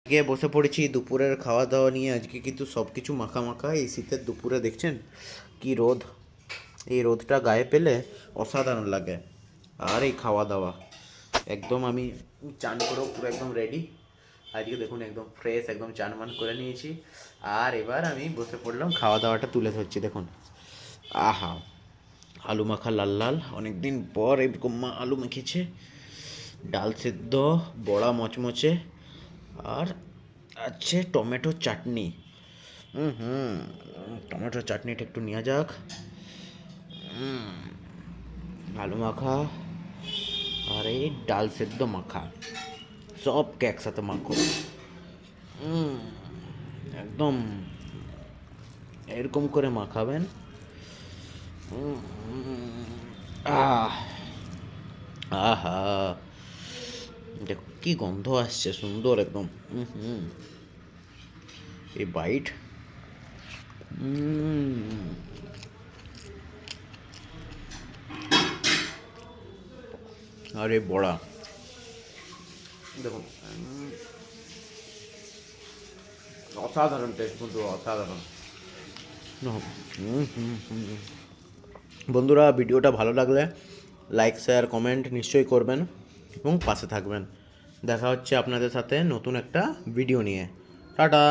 গিয়ে বসে পড়েছি দুপুরের খাওয়া দাওয়া নিয়ে। আজকে কিন্তু সব কিছু মাখা মাখা। এই শীতের দুপুরে দেখছেন কি রোদ, এই রোদটা গায়ে পেলে অসাধারণ লাগে। আর এই খাওয়া দাওয়া একদম আমি চান করেও পুরো একদম রেডি। আজকে দেখুন একদম ফ্রেশ, একদম চান মান করে নিয়েছি। আর এবার আমি বসে পড়লাম, খাওয়া দাওয়াটা তুলে ধরছি। দেখুন, আহা, আলু মাখা লাল লাল, অনেক দিন পর এরকম মা আলু মেখেছে, ডাল সেদ্ধ, বড়া মচমচে, আর আছে টমেটো চাটনি। হুম, টমেটো চাটনিটা একটু নেওয়া যাক। আলু মাখা আর এই ডাল সেদ্ধ মাখা, সবকে একসাথে মাখো। একদম এরকম করে মাখাবেন। আহ আহা, দেখো কি গন্ধ আসছে, সুন্দর একদম। হুম, এই বাইট। আর এই বড়া দেখুন, অসাধারণ টেস্ট, কিন্তু অসাধারণ। বন্ধুরা, ভিডিওটা ভালো লাগলে লাইক শেয়ার কমেন্ট নিশ্চয়ই করবেন এবং পাশে থাকবেন। দেখা হচ্ছে আপনাদের সাথে নতুন একটা ভিডিও নিয়ে। টাটা।